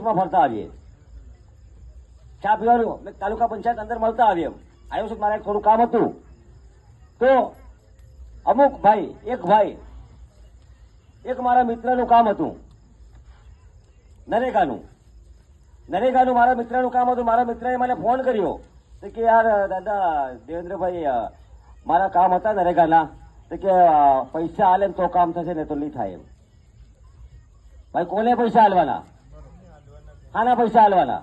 કોર્ટમાં ફરતા આવીએ, ચા પીવાનું તાલુકા પંચાયત અંદર મળતા આવીએ. આવ્યો છું મારે થોડું કામ હતું તો અમુક ભાઈ એક મારા મિત્રનું કામ હતું નરેગાનું મારા મિત્રનું કામ હતું. મારા મિત્રએ મને ફોન કર્યો કે યાર દાદા દેવેન્દ્રભાઈ મારા કામ હતા નરેગાના, તો કે પૈસા હાલે તો કામ થશે ને તો નહીં થાય એમ. ભાઈ કોને પૈસા હાલવાના, આના પૈસા હાલવાના?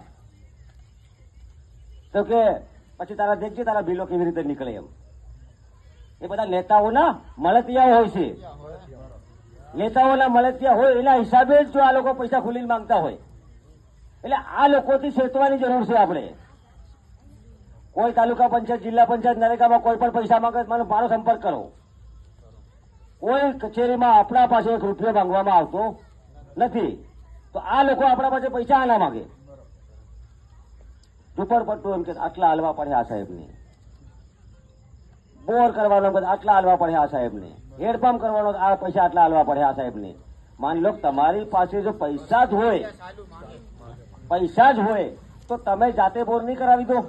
તો કે પછી તારા દેખજે તારા બિલો કેવી રીતે નીકળે એમ. એ બધા નેતાઓના મળતિયા હોય છે, નેતાઓના મળતિયા હોય એના હિસાબે જ જો આ લોકો પૈસા ખુલીને માંગતા હોય. એટલે આ લોકોથી ચેતવાની જરૂર છે આપણે. કોઈ તાલુકા પંચાયત, જિલ્લા પંચાયત, નરેગામાં કોઈ પણ પૈસા માંગે મને મારો સંપર્ક કરો. કોઈ કચેરીમાં આપણા પાસે એક રૂપિયો માંગવામાં આવતો નથી. તો આ લોકો આપણા પાસે પૈસા આના માંગે. ઝુંપડપટ્ટુ એમ કે આટલા હાલવા પડે આ સાહેબને, બોર કરવાનો આટલા હાલવા પડે આ સાહેબને, હેડપંપ કરવાનો આ પૈસા આટલા હાલવા પડે આ સાહેબને. માની લો તમારી પાસે જો પૈસા જ હોય તો તમે જાતે બોર નહીં કરાવી દો.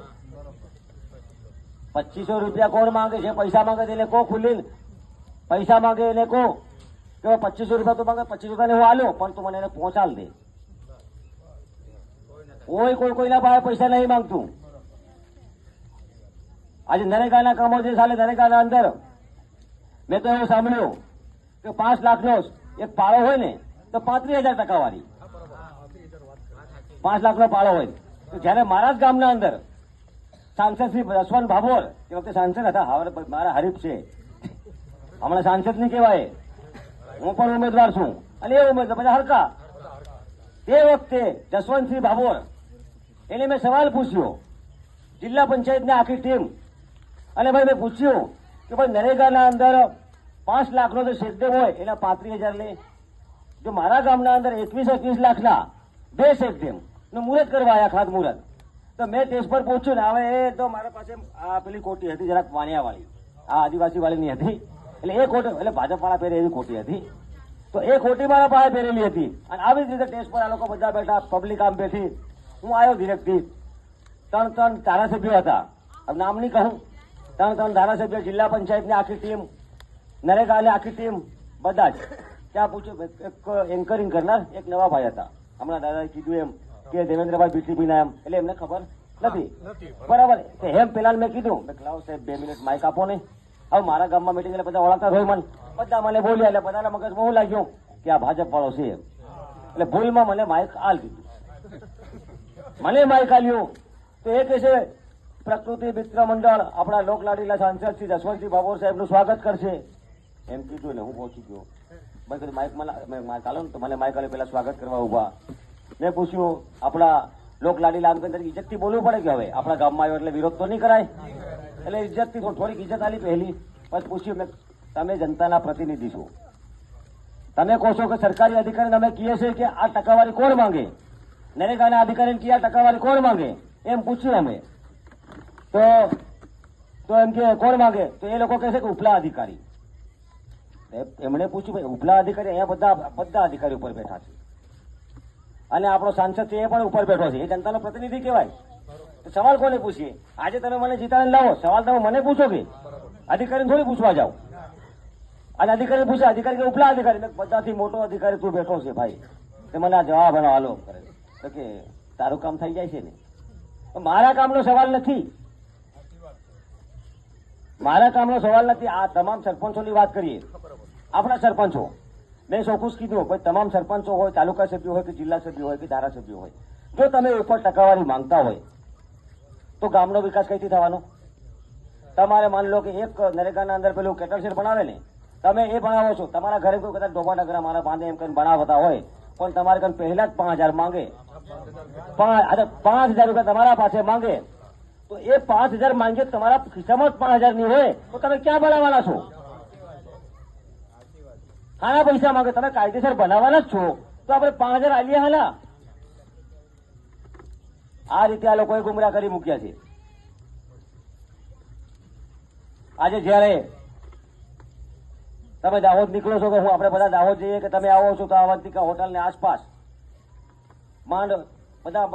2500 રૂપિયા કોણ માંગે છે? પૈસા માંગે એને કો ખુલીને પૈસા માંગે એને કો કે 2500 રૂપિયા તો માંગે, 2500 રૂપિયા હું આલ્યો પણ તું મને એને પહોંચાડ દે. કોઈના પાસે પૈસા નહીં માંગતું. આજે નરેગાના કામો જે ચાલે નરેગાના અંદર મેં તો એવું સાંભળ્યું કે 5 લાખનો એક પાળો હોય ને તો 35,000 ટકાવારી, 5 લાખનો પાળો હોય. તો જયારે મારા જ ગામના અંદર સાંસદ શ્રી જસવંત ભાભોર, એ વખતે સાંસદ હતા, હવે મારા હરીફ છે, હમણાં સાંસદ નહીં કહેવાય, હું પણ ઉમેદવાર છું અને એ ઉમેદવાર બધા હરકા. તે વખતે જસવંતસિંહ ભાભોર એને મેં સવાલ પૂછ્યો, જિલ્લા પંચાયતની આખી ટીમ, અને ભાઈ મેં પૂછ્યું કે ભાઈ નરેગાના અંદર 5 લાખનો જો શેકડેમ હોય એના 35,000 લે. જો મારા ગામના અંદર 21 લાખના 2 શેકડેમ નું મુહૂર્ત કરવા આવ્યા, ખાતમુહૂર્ત, તો મેં ટેસ્ટ પર પૂછ્યું ને હવે એ તો મારા પાસે આ પેલી કોટી હતી જરાક વાણિયા વાળી, આ આદિવાસી વાળીની હતી, એટલે એ કોટી એટલે ભાજપ વાળા પહેરે એવી કોટી હતી, તો એ કોટી મારા પાસે પહેરેલી હતી. અને આવી જ રીતે ટેસ્ટ પર આ લોકો બધા બેઠા, પબ્લિક આમ બેઠી, હું આવ્યો ડિરેક્ટથી. 3 ધારાસભ્યો હતા, હવે નામ નહીં કહું, 3 ધારાસભ્યો, જિલ્લા પંચાયતની આખી ટીમ, નરેગાની આખી ટીમ, બધા જ ત્યાં પૂછ્યું. એક એન્કરિંગ કરનાર એક નવા ભાઈ હતા, હમણાં દાદાએ કીધું એમ કે દેવેન્દ્રભાઈ બીટીપીના એમ, એટલે એમને ખબર નથી બરાબર. એમ પેલા મેં કીધું લાવો સાહેબ 2 મિનિટ માઇક આપો ને. હવે મારા ગામમાં મિટિંગ એટલે બધા ઓળખતા હોય મને, બધા મને બોલ્યા એટલે બધાના મગજમાં હું લાગ્યું કે આ ભાજપ વાળો છે એમ. એટલે ભૂલમાં મને માઇક આલ દીધું, મને માઇક આલ્યું. તો એ કહે છે પ્રકૃતિ મિત્ર મંડળ આપણા લોકલાડીલા સાંસદ શ્રી જસવંતસિંહ ભાભોર સાહેબનું સ્વાગત કરશે એમ કીધું. ને હું પહોંચી ગયો, મેં કીધું માઇક માઇક આલો ને, તો મને માઇક આલ્યો, પેલા સ્વાગત કરવા ઉભા. મેં પૂછ્યું આપણા લોકલાડીલા આમ તરીકે ઇજ્જતથી બોલવું પડે કે હવે આપણા ગામમાં આવ્યો એટલે વિરોધ તો નહીં કરાય, એટલે ઇજ્જતથી થોડીક ઇજ્જત આલી પહેલી. પછી પૂછ્યું મેં તમે જનતાના પ્રતિનિધિ છો, તમે કહો છો કે સરકારી અધિકારીને અમે કહીએ છીએ કે આ ટકાવારી કોણ માંગે, નરેગાના અધિકારીને કે આ ટકાવારી કોણ માંગે એમ પૂછ્યું અમે. તો એમ કે કોણ માંગે? તો એ લોકો કહે છે કે ઉપલા અધિકારી. એમણે પૂછ્યું ભાઈ ઉપલા અધિકારી અહીંયા બધા અધિકારી ઉપર બેઠા છે અને આપણો સાંસદ છે એ પણ ઉપર બેઠો છે, એ જનતાનો પ્રતિનિધિ કહેવાય. તો સવાલ કોને પૂછીએ? આજે તમે મને જીતાડીને લાવો, સવાલ તમે મને પૂછો કે અધિકારીને થોડી પૂછવા જાઓ? અને અધિકારી પૂછે, અધિકારી કે ઉપલા અધિકારી, બધાથી મોટો અધિકારી તું બેઠો છે ભાઈ, તે મને આ જવાબ એનો હાલો કરે. તો કે તારું કામ થઈ જાય છે ને. મારા કામનો સવાલ નથી, મારા કામનો સવાલ નથી. આ તમામ સરપંચોની વાત કરીએ, આપણા સરપંચો, મેં ચોખ્ખું કીધું ભાઈ તમામ સરપંચો હોય, તાલુકા સભ્યો હોય કે જિલ્લા સભ્યો હોય કે ધારાસભ્યો હોય, જો તમે ઉપર ટકાવારી માંગતા હોય તો ગામનો વિકાસ કઈથી થવાનો? તમારે માની લો કે એક નરેગાના અંદર પેલું કેટલ શેડ બનાવે ને, તમે એ બનાવો છો, તમારા ઘરે કોઈ કદાચ ડોબા ડગરા મારા બાંધે એમ કરીને બનાવતા હોય, પણ તમારે કઈ પહેલા જ 5,000 માંગે, 5,000 રૂપિયા તમારા પાસે માંગે, તો એ 5,000 માંગે તમારા ખિસ્સામાં જ 5,000 ની હોય તો તમે ક્યાં બનાવવાના છો? આના પૈસા માંગે, તમે કાયદેસર બનાવવાના જ છો તો આપણે 5,000 આલીએ હાલા. આ રીતે આ લોકોએ ગુમરાહ કરી મૂક્યા છે. આજે જયારે તમે દાહોદ નીકળો છો કે હું આપણે બધા દાહોદ જઈએ કે તમે આવો છો તો અવંતિકા હોટલ ને આસપાસ માંડ બધા